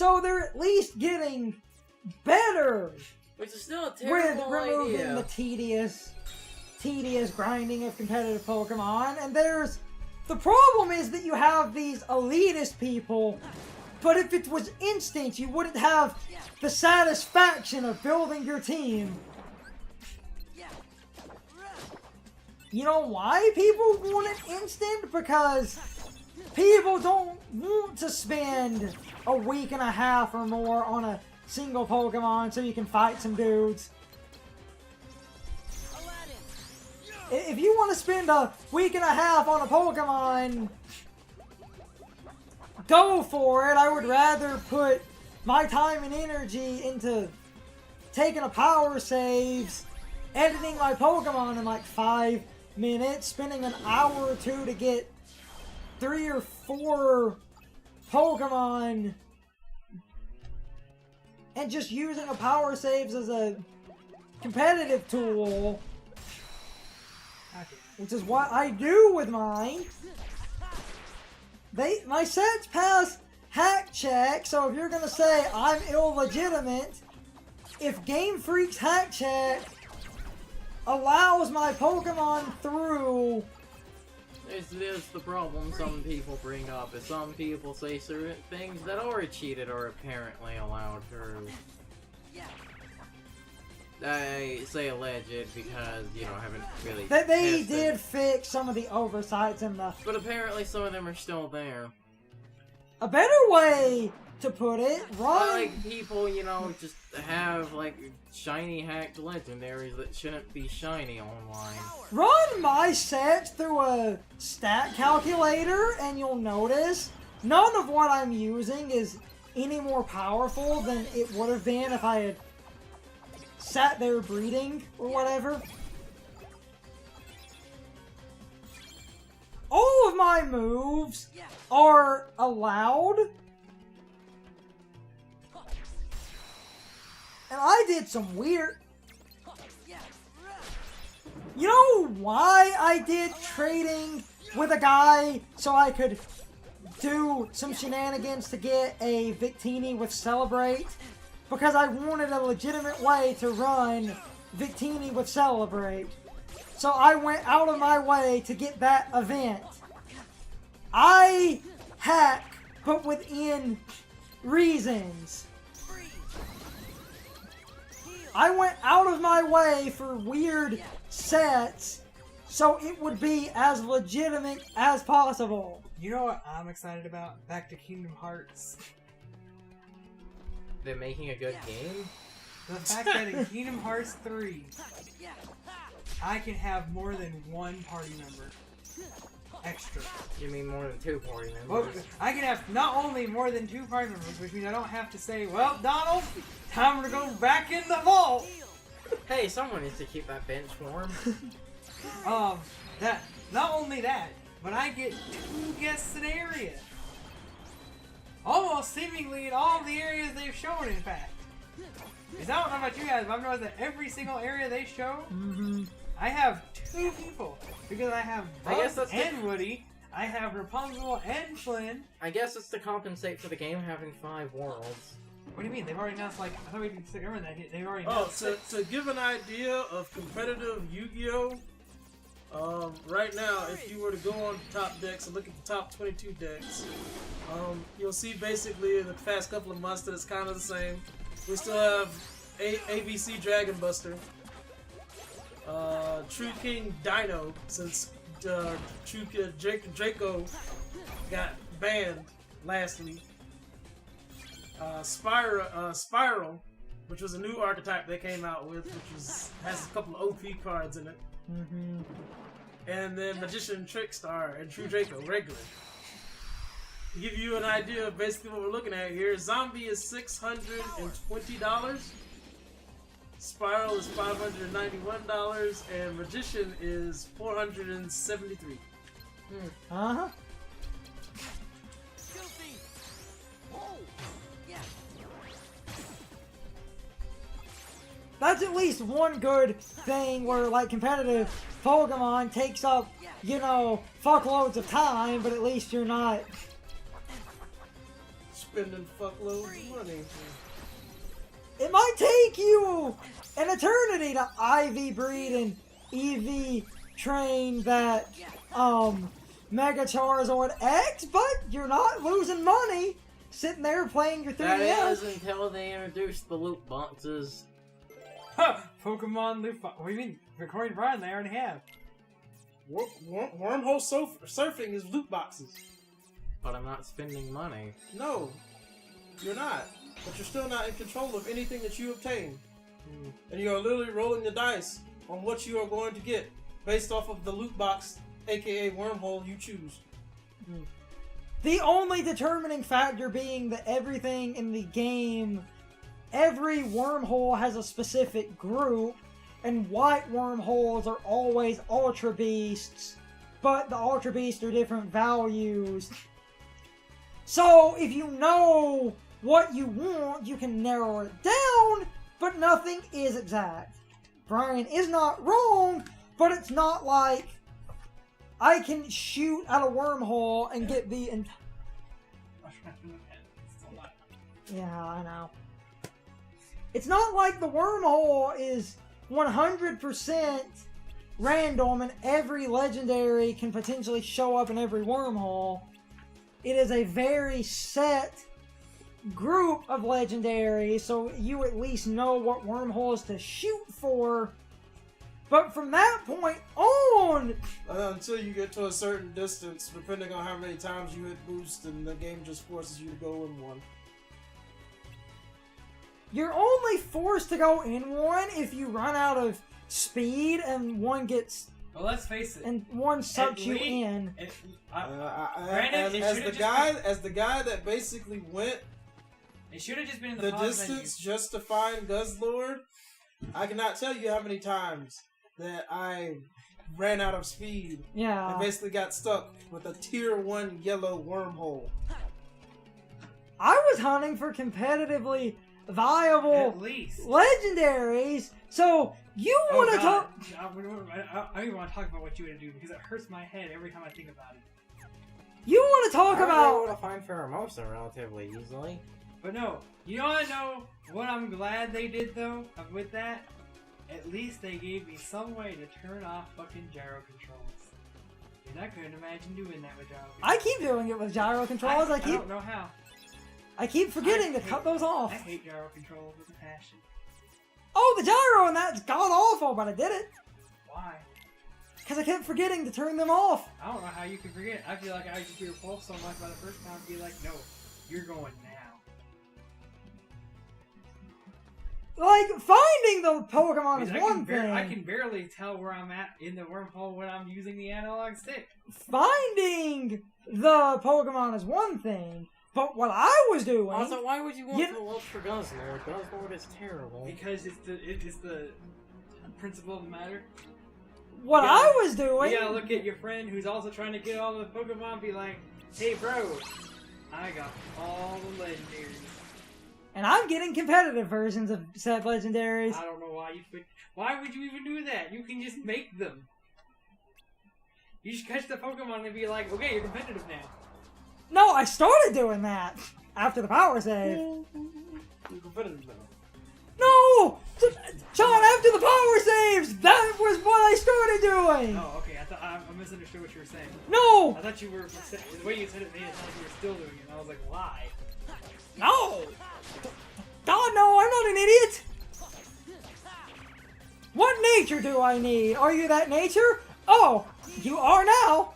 So they're at least getting better. Which is still a terrible with removing idea. the tedious grinding of competitive Pokemon. And the problem is that you have these elitist people, but if it was instant, you wouldn't have the satisfaction of building your team. You know why people want it instant? Because people don't want to spend a week and a half or more on a single Pokemon so you can fight some dudes. If you want to spend a week and a half on a Pokemon, go for it. I would rather put my time and energy into taking a power saves, editing my Pokemon in like 5 minutes, spending an hour or two to get 3 or 4 Pokemon, and just using a power saves as a competitive tool, which is what I do with mine. My sets pass hack check, so if you're gonna say I'm illegitimate, if Game Freak's hack check allows my Pokemon through. There's the problem some people bring up, is some people say certain things that are cheated are apparently allowed through. I say alleged because, you know, I haven't really They did fix some of the oversights in the... But apparently some of them are still there. A better way to put it, like people, you know, just have, like, shiny hacked legendaries that shouldn't be shiny online. Run my sets through a stat calculator and you'll notice none of what I'm using is any more powerful than it would have been if I had sat there breeding or whatever. All of my moves are allowed. And I did some weird... You know why I did trading with a guy so I could do some shenanigans to get a Victini with Celebrate? Because I wanted a legitimate way to run Victini with Celebrate. So I went out of my way to get that event. I hack, but within reasons. I went out of my way for weird sets so it would be as legitimate as possible. You know what I'm excited about? Back to Kingdom Hearts. They're making a good game? The fact that in Kingdom Hearts 3, I can have more than one party member. Extra. You mean more than 2 party members? Well, I can have not only more than 2 party members, which means I don't have to say, well, Donald, time to go back in the vault! Hey, someone needs to keep that bench warm. Not only that, but I get 2 guests an area. Almost seemingly in all the areas they've shown, in fact. Because I don't know about you guys, but I've noticed that every single area they show, I have 2 people. Because I have Buzz and Woody, I have Rapunzel and Flynn. I guess it's to compensate for the game having 5 worlds. What do you mean? They've already announced, like, I thought we could remember that. They've already announced to give an idea of competitive Yu-Gi-Oh! Right now, if you were to go on the top decks and look at the top 22 decks, you'll see basically in the past couple of months that it's kind of the same. We still have ABC Dragon Buster, True King Dino, since True King Draco got banned last week. Spiral, which was a new archetype they came out with, which has a couple of OP cards in it. And then Magician Trickstar and True Draco regular. To give you an idea of basically what we're looking at here, Zombie is $620, Spiral is $591, and Magician is $473. Uh-huh. That's at least one good thing where, like, competitive Pokemon takes up, you know, fuckloads of time, but at least you're not spending fuckloads of money. It might take you an eternity to IV breed and EV train that Mega Charizard X, but you're not losing money sitting there playing your 3DS. That is until they introduced the loot boxes. Pokemon loot box. What do you mean? Recording Brian, they already have. Wormhole surfing is loot boxes. But I'm not spending money. No, you're not. But you're still not in control of anything that you obtain. And you are literally rolling the dice on what you are going to get based off of the loot box, aka wormhole, you choose. The only determining factor being that everything in the game, every wormhole has a specific group, and white wormholes are always Ultra Beasts, but the Ultra Beasts are different values. So, if you know what you want, you can narrow it down, but nothing is exact. Brian is not wrong, but it's not like I can shoot at a wormhole and get the... Yeah, I know. It's not like the wormhole is 100% random and every legendary can potentially show up in every wormhole. It is a very set group of legendaries, so you at least know what wormholes to shoot for. But from that point on... until you get to a certain distance, depending on how many times you hit boost, and the game just forces you to go in one. You're only forced to go in one if you run out of speed and one gets... Well, let's face it. And one sucks you in. As the guy that basically went it should have just been in the distance just to find Guzzlord, I cannot tell you how many times that I ran out of speed. Yeah. And basically got stuck with a tier 1 yellow wormhole. I was hunting for competitively viable at least legendaries, so you want to talk... I don't even want to talk about what you want to do because it hurts my head every time I think about it. You want to talk I about... was able to find Pheromosa relatively easily. But no, you know what I'm glad they did though with that? At least they gave me some way to turn off fucking gyro controls. And I couldn't imagine doing that with gyro controls. I keep doing it with gyro controls. I don't know how. I keep forgetting to cut those off. I hate gyro controls with a passion. Oh, the gyro and that's god awful, but I did it. Why? Because I kept forgetting to turn them off. I don't know how you can forget. I feel like I just do your pulse so much by the first time be like, no, you're going now. Like, finding the Pokemon is one thing. I can barely tell where I'm at in the wormhole when I'm using the analog stick. Finding the Pokemon is one thing, but what I was doing... Also, why would you want to look for Guzzlord? Guzzlord is terrible. Because it's the principle of the matter. What I was doing... You gotta look at your friend who's also trying to get all the Pokemon and be like, hey bro, I got all the legendaries. And I'm getting competitive versions of said legendaries. I don't know why you would. Why would you even do that? You can just make them. You should catch the Pokemon and be like, okay, you're competitive now. No, I started doing that after the power save. You're competitive now. No! John, after the power saves! That was what I started doing! Oh, okay. I misunderstood what you were saying. No! I thought you were... The way you said it made it sound like you were still doing it. And I was like, why? No! God, no, I'm not an idiot! What nature do I need? Are you that nature? Oh, you are now!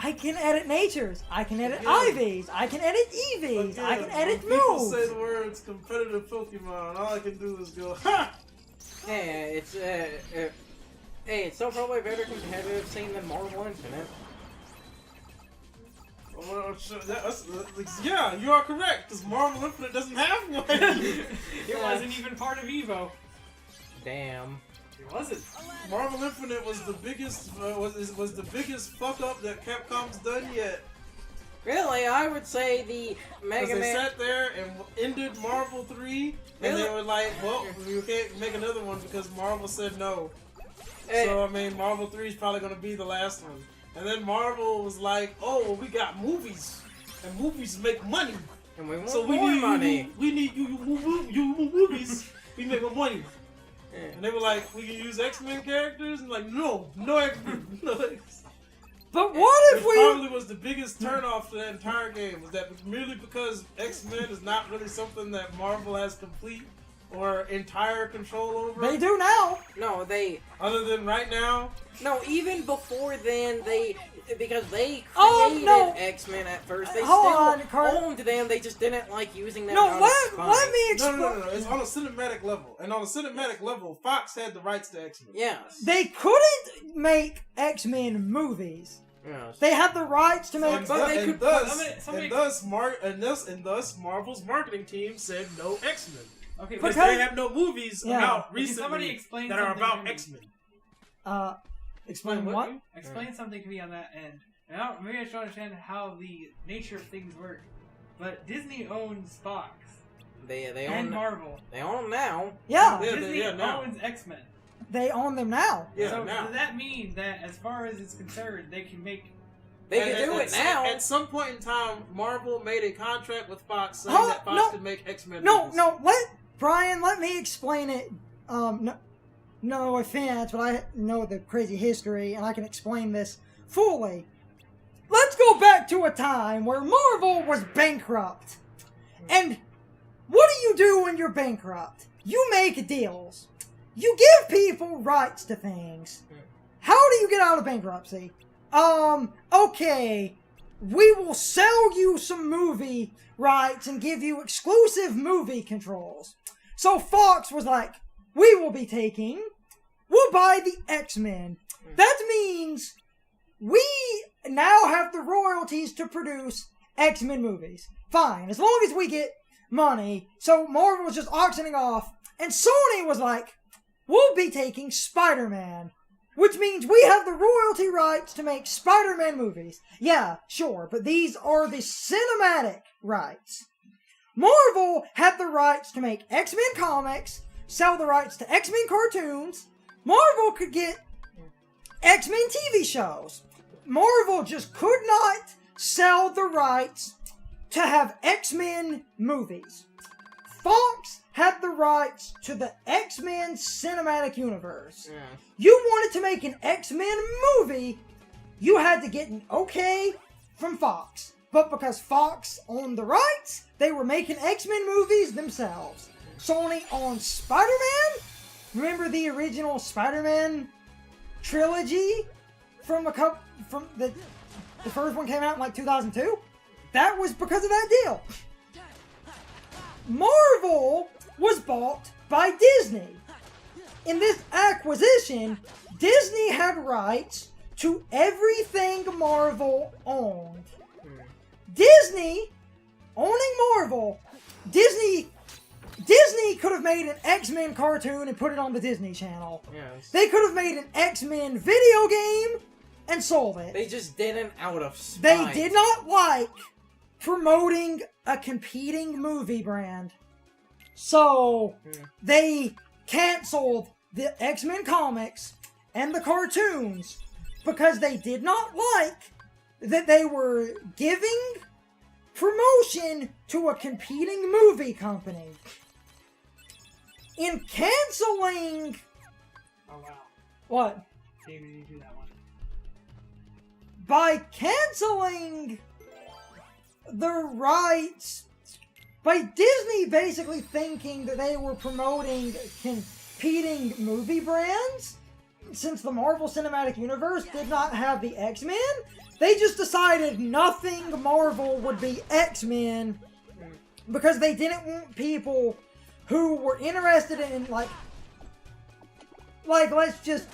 I can edit natures. I can edit IVs. I can edit EVs. I can edit moves. People say the words competitive Pokemon, all I can do is go, ha! Hey, it's so probably better competitive scene than Marvel Infinite. Well, yeah, you are correct, because Marvel Infinite doesn't have one. It wasn't even part of Evo. Damn. It wasn't. Marvel Infinite was the biggest was the biggest fuck up that Capcom's done yet. Really, I would say the Mega Man. They sat there and ended Marvel 3, and they were like, "Well, we can't make another one because Marvel said no." So I mean, Marvel 3 is probably gonna be the last one. And then Marvel was like, "Oh, well, we got movies and movies make money. And we want So we more need money. We need you movies. We make more money. Yeah. And they were like, we can use X-Men characters? And like, no X-Men. No X-Men. But what if Which we... probably was the biggest turnoff to the entire game, was that merely because X-Men is not really something that Marvel has complete or entire control over. They do now. No, Other than right now. No, even before then, because they Oh, created no. X-Men at first, they Hold still on, Carter. owned them, they just didn't like using them No, out of let spite. me explain. No. It's on a cinematic level. And on a cinematic level, Fox had the rights to X-Men. Yes. They couldn't make X-Men movies. Yes. They had the rights to make... And thus Marvel's marketing team said no X-Men. Okay, Because Because- they have no movies Yeah. out Can somebody recently explain that are something about to me? X-Men. Explain what? Explain something to me on that end. And maybe I should understand how the nature of things work. But Disney owns Fox They and own Marvel. They own them now. Yeah, Yeah, Disney now. owns X-Men. they own them now. Yeah, So now. does that mean that, as far as it's concerned, they can make? They can do it now. At some point in time, Marvel made a contract with Fox saying Huh? that Fox No. could make X-Men No, movies. no, let me explain it. No offense, but I know the crazy history, and I can explain this fully. Let's go back to a time where Marvel was bankrupt. And what do you do when you're bankrupt? You make deals. You give people rights to things. How do you get out of bankruptcy? Okay, we will sell you some movie rights and give you exclusive movie controls. So Fox was like, we'll buy the X-Men. That means we now have the royalties to produce X-Men movies. Fine, as long as we get money. So Marvel was just auctioning off, and Sony was like, we'll be taking Spider-Man. Which means we have the royalty rights to make Spider-Man movies. Yeah, sure, but these are the cinematic rights. Marvel had the rights to make X-Men comics, sell the rights to X-Men cartoons. Marvel could get X-Men TV shows. Marvel just could not sell the rights to have X-Men movies. Fox had the rights to the X-Men cinematic universe. Yeah. You wanted to make an X-Men movie, you had to get an okay from Fox. But because Fox owned the rights, they were making X-Men movies themselves. Sony owned Spider-Man. Remember the original Spider-Man trilogy from the first one came out in like 2002? That was because of that deal. Marvel was bought by Disney. In this acquisition, Disney had rights to everything Marvel owned. Disney, owning Marvel, Disney could have made an X-Men cartoon and put it on the Disney Channel. Yes. They could have made an X-Men video game and sold it. They just didn't out of They spite. did not like promoting a competing movie brand. So, they canceled the X-Men comics and the cartoons because they did not like that they were giving promotion to a competing movie company. In canceling... Oh wow, What? David, you do that one. By canceling the rights, by Disney basically thinking that they were promoting competing movie brands, since the Marvel Cinematic Universe did not have the X-Men, they just decided nothing Marvel would be X-Men because they didn't want people who were interested in, like let's just,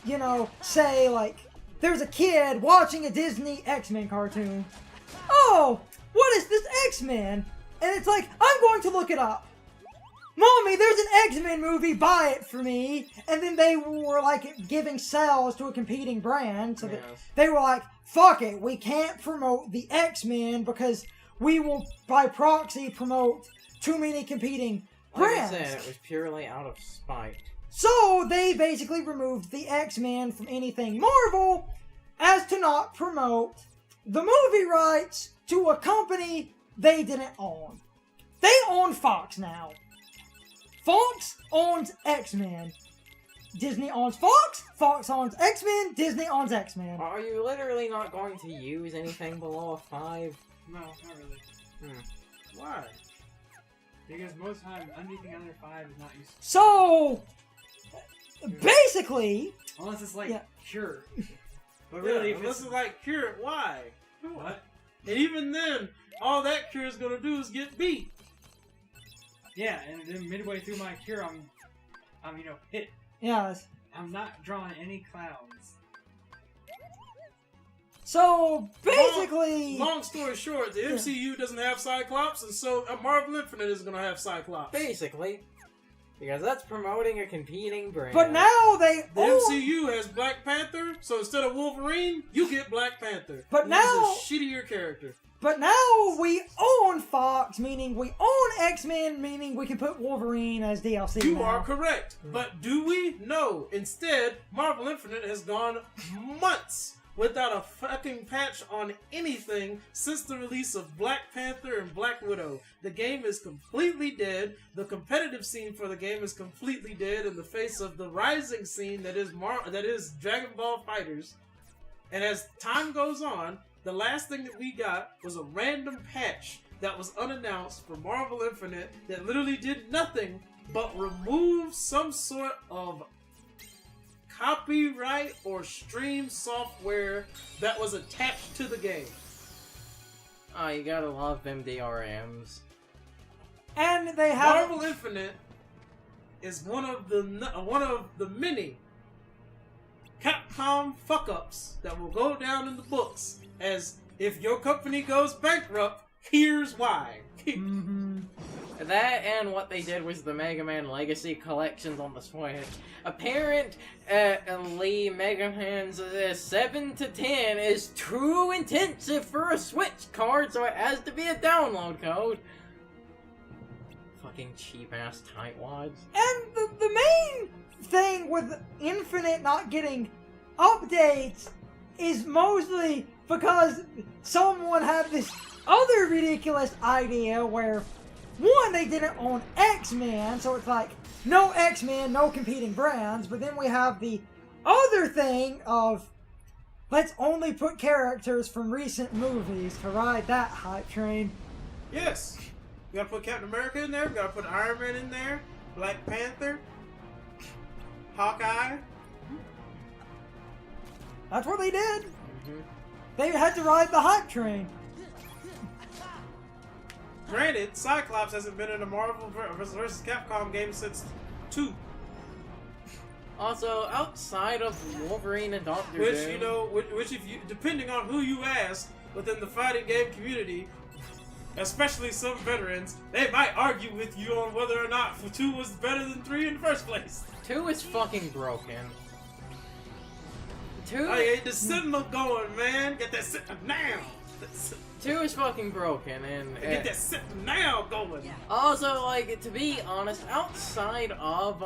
say, there's a kid watching a Disney X-Men cartoon. Oh, what is this X-Men? And it's like, I'm going to look it up. Mommy, there's an X-Men movie, buy it for me. And then they were, giving sales to a competing brand. So that they were like, fuck it, we can't promote the X-Men because we will, by proxy, promote too many competing brands. Like I said, it was purely out of spite. So they basically removed the X-Men from anything Marvel as to not promote the movie rights to a company they didn't own. They own Fox now. Fox owns X-Men. Disney owns Fox. Fox owns X-Men. Disney owns X-Men. Are you literally not going to use anything below a 5? No, not really. Why? Because most time, anything under 5 is not useful. So, basically... Unless it's like Yeah. Cure. But Really, really, if unless it's... it's like Cure, why? What? And even then, all that Cure is gonna do is get beat. Yeah, and then midway through my Cure, I'm hit. Yes. I'm not drawing any clouds. So, basically... Long story short, the MCU doesn't have Cyclops, and so Marvel Infinite is gonna have Cyclops. Basically. Because that's promoting a competing brand. But now they The own... MCU has Black Panther, so instead of Wolverine, you get Black Panther. But He's now- a shittier character. But now we own Fox, meaning we own X-Men, meaning we can put Wolverine as DLC You now. are correct. But do we? No. Instead, Marvel Infinite has gone months without a fucking patch on anything since the release of Black Panther and Black Widow. The game is completely dead. The competitive scene for the game is completely dead in the face of the rising scene that is Dragon Ball Fighters. And as time goes on, the last thing that we got was a random patch that was unannounced for Marvel Infinite that literally did nothing but remove some sort of copyright or stream software that was attached to the game. Oh, you gotta love them DRMs. And they have... Marvel Infinite is one of the many Capcom fuck-ups that will go down in the books as if your company goes bankrupt, here's why. That and what they did was the Mega Man Legacy collections on the Switch. Apparently, Mega Man's 7 to 10 is too intensive for a Switch card, so it has to be a download code. Fucking cheap-ass tightwads. And the main thing with Infinite not getting updates is mostly because someone had this other ridiculous idea where, one, they didn't own X-Men, so it's like, no X-Men, no competing brands, but then we have the other thing of, let's only put characters from recent movies to ride that hype train. Yes. We gotta put Captain America in there, we gotta put Iron Man in there, Black Panther, Hawkeye. That's what they did. They had to ride the hype train. Granted, Cyclops hasn't been in a Marvel vs. Capcom game since 2. Also, outside of Wolverine and Doctor Which, Doom, you know, which if you, depending on who you ask within the fighting game community, especially some veterans, they might argue with you on whether or not 2 was better than 3 in the first place. 2 is fucking broken. 2, I ain't the Sentinel going, man. Get that Sentinel now. 2 is fucking broken, and Get that Sentinel now going. also, like, to be honest, outside of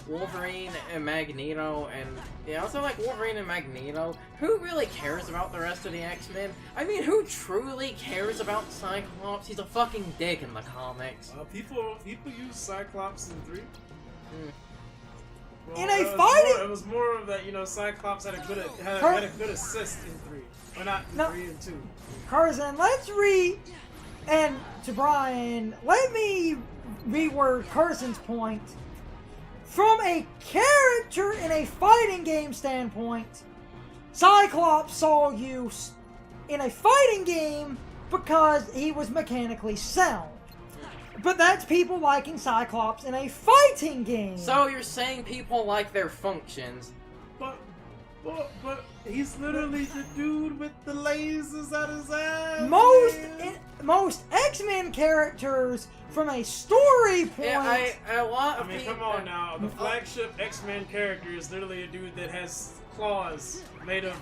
Wolverine and Magneto, and yeah, also like Wolverine and Magneto, who really cares about the rest of the X-Men? I mean, who truly cares about Cyclops? He's a fucking dick in the comics. People use Cyclops in 3. Well, In a it was fighting- it was more of that, you know, Cyclops had a good assist in 3. Or not in No. 3 and 2. Carson, and to Brian, let me reword Carson's point. From a character in a fighting game standpoint, Cyclops saw use in a fighting game because he was mechanically sound. But that's people liking Cyclops in a fighting game. So you're saying people like their functions? But he's literally the dude with the lasers out his ass. man. Most X-Men characters, from a story point, Yeah, a lot I of mean, people. come on now. The flagship X-Men character is literally a dude that has claws made of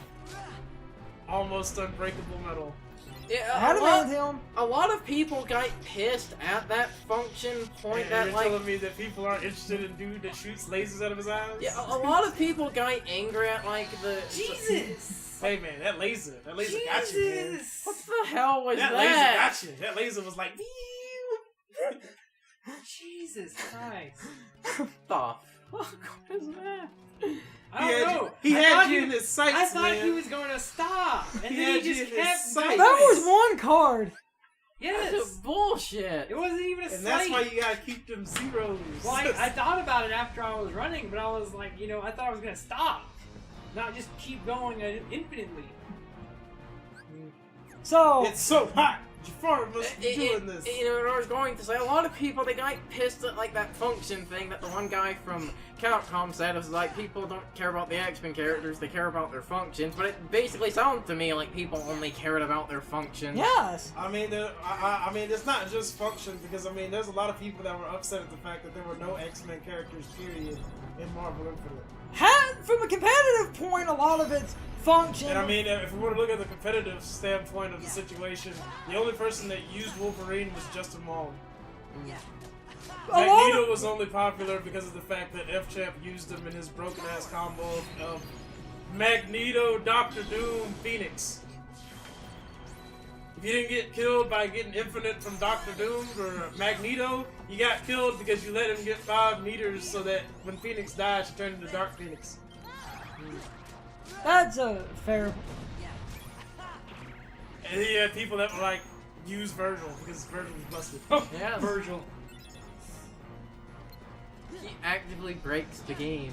almost unbreakable metal. Yeah, a lot of people got pissed at that function point And that you're like. telling me that people aren't interested in dude that shoots lasers out of his eyes? Yeah, a lot of people got angry at like the. Jesus! Hey man, that laser got you, man. What the hell was That that? laser got you. That laser was like, Jesus Christ. What the fuck was that? I don't know. He I had thought you in his sights, I thought man. he was going to stop, and He then had he you just in his kept sights. going. That was one card. Yes. That's bullshit. It wasn't even a And sight. that's why you gotta keep them zeros. Well, I thought about it after I was running, but I was like, I thought I was going to stop. Not just keep going infinitely. So It's so hot. Jafar must be doing this. You know what I was going to say? A lot of people, they got pissed at like that function thing that the one guy from Capcom said. It was like, people don't care about the X-Men characters, they care about their functions. But it basically sounded to me like people only cared about their functions. yes. I mean, I mean, it's not just function, because I mean, there's a lot of people that were upset at the fact that there were no X-Men characters, period, in Marvel Infinite. From a competitive point, a lot of it's function. And I mean, if we were to look at the competitive standpoint of the situation, the only person that used Wolverine was Justin Long. Magneto was only popular because of the fact that F-Champ used him in his broken-ass combo of Magneto, Doctor Doom, Phoenix. If you didn't get killed by getting Infinite from Doctor Doom or Magneto, you got killed because you let him get 5 meters so that when Phoenix died, she turned into Dark Phoenix. That's a fair. And then you had people that were like, use Virgil because Virgil was busted. Yeah. Virgil. He actively breaks the game.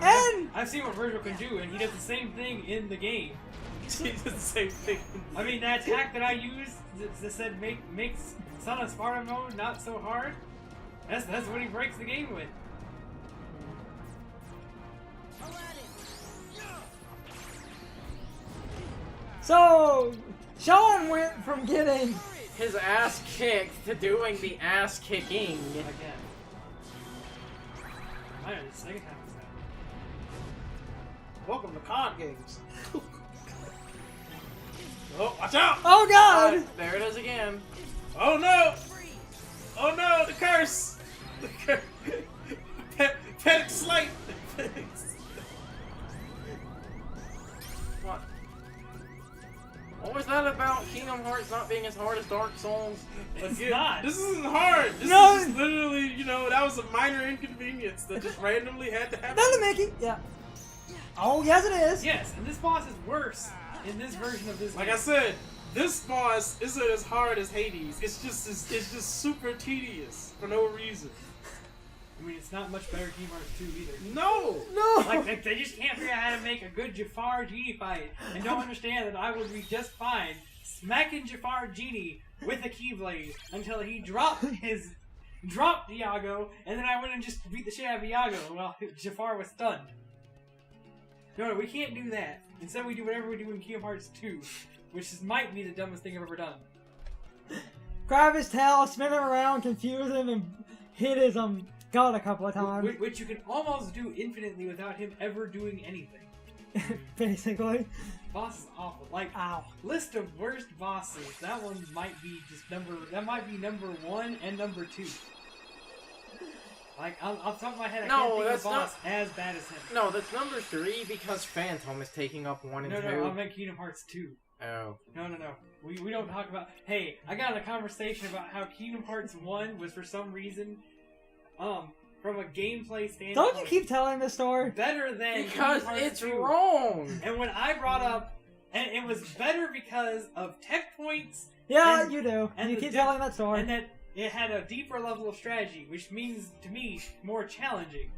And I've seen what Virgil can do, and he does the same thing in the game. He did the same thing. I mean, that attack that I used that said makes Son of Sparta mode not so hard. That's what he breaks the game with. so Sean went from getting His ass kicked to doing the ass kicking. Again. I know the second half is that. Welcome to card games. Oh, watch out! oh god. There it is again. Oh no! Oh no, the curse! The curse! Panic Slight! What? What was that about Kingdom Hearts not being as hard as Dark Souls? It's Again, not. This isn't hard. This No. is just literally, that was a minor inconvenience that just randomly had to happen. That's a Mickey. Yeah. Oh yes, it is. Yes, and this boss is worse in this version of this Like game. I said, this boss isn't as hard as Hades. It's just super tedious for no reason. I mean, it's not much better Kingdom Hearts 2 either. No! No. Like, they just can't figure out how to make a good Jafar Genie fight, and don't understand that I would be just fine smacking Jafar Genie with a Keyblade until he dropped Iago, and then I went and just beat the shit out of Iago while Jafar was stunned. No, we can't do that. Instead, we do whatever we do in Kingdom Hearts 2, which might be the dumbest thing I've ever done. Grab his tail, spin him around, confuse him, and hit his gun a couple of times. Which you can almost do infinitely without him ever doing anything. Basically. Boss is awful. Like, Ow. list of worst bosses. That one might be number 1 and number 2. Like, off the top of my head, I No, can't think of that's a boss as bad as him. No, that's number 3 because Phantom is taking up 1 and No, 2. I meant Kingdom Hearts 2. Oh. No. We don't talk about... Hey, I got in a conversation about how Kingdom Hearts 1 was for some reason, from a gameplay standpoint... Don't you keep telling this story? better than Because Kingdom Hearts it's 2. wrong! And when I brought up... And it was better because of tech points... Yeah, and- you do. and You the keep di- telling that story. And that it had a deeper level of strategy, which means, to me, more challenging.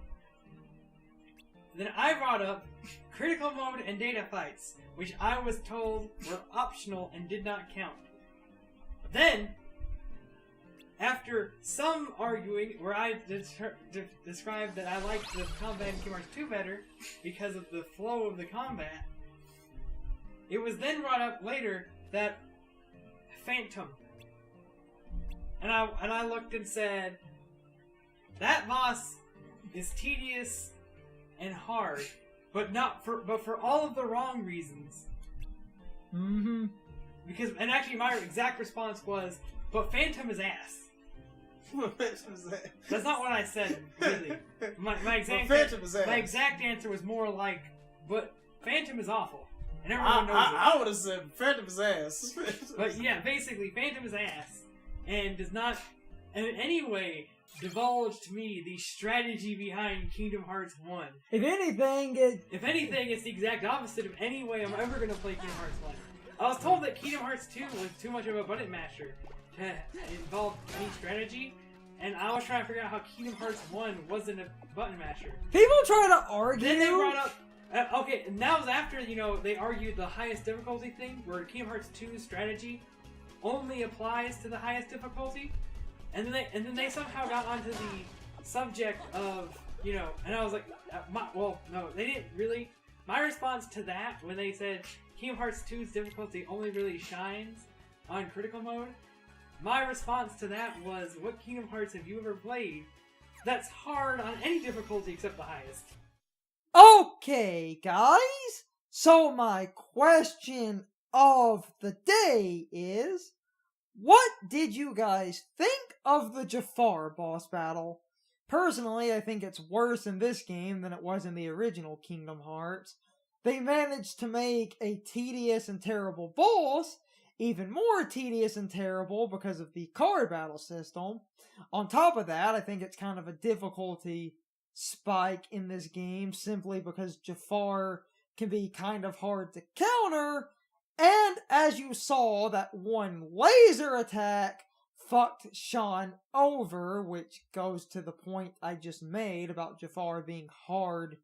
Then I brought up critical mode and data fights, which I was told were optional and did not count. Then, after some arguing, where I described that I liked the combat in Kingdom Hearts 2 better because of the flow of the combat, it was then brought up later that Phantom. And I looked and said, that boss is tedious and hard, but for all of the wrong reasons. Mm-hmm. and actually my exact response was, but Phantom is ass. That's not what I said, really. My exact answer was more like, but Phantom is awful. And everyone knows it. I would have said Phantom is ass. But yeah, basically, Phantom is ass. And does not in any way divulge to me the strategy behind Kingdom Hearts 1. If anything, it's the exact opposite of any way I'm ever going to play Kingdom Hearts 1. I was told that Kingdom Hearts 2 was too much of a button masher to involve any strategy, and I was trying to figure out how Kingdom Hearts 1 wasn't a button masher. People try to argue. Then they brought up, okay, and that was after, they argued the highest difficulty thing, where Kingdom Hearts 2's strategy only applies to the highest difficulty, and then they somehow got onto the subject of, and I was like, no, they didn't really. My response to that, when they said Kingdom Hearts 2's difficulty only really shines on critical mode, my response to that was, what Kingdom Hearts have you ever played that's hard on any difficulty except the highest? Okay, guys. So my question of the day is, what did you guys think of the Jafar boss battle? Personally, I think it's worse in this game than it was in the original Kingdom Hearts. They managed to make a tedious and terrible boss even more tedious and terrible because of the card battle system. On top of that, I think it's kind of a difficulty spike in this game simply because Jafar can be kind of hard to counter, and as you saw, that one laser attack fucked Sean over, which goes to the point I just made about Jafar being hard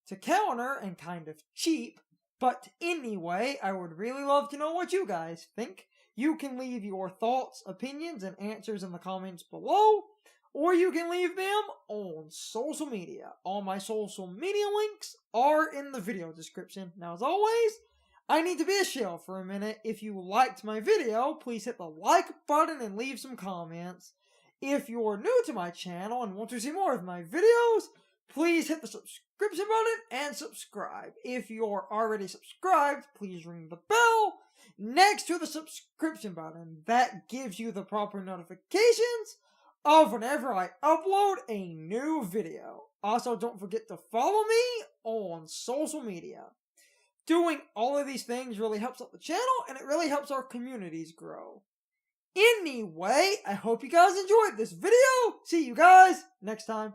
to counter and kind of cheap. But anyway, I would really love to know what you guys think. You can leave your thoughts, opinions, and answers in the comments below, or you can leave them on social media. All my social media links are in the video description. Now, as always, I need to be a shill for a minute. If you liked my video, please hit the like button and leave some comments. If you're new to my channel and want to see more of my videos, please hit the subscription button and subscribe. If you're already subscribed, please ring the bell next to the subscription button. That gives you the proper notifications of whenever I upload a new video. Also, don't forget to follow me on social media. Doing all of these things really helps out the channel, and it really helps our communities grow. Anyway, I hope you guys enjoyed this video. See you guys next time.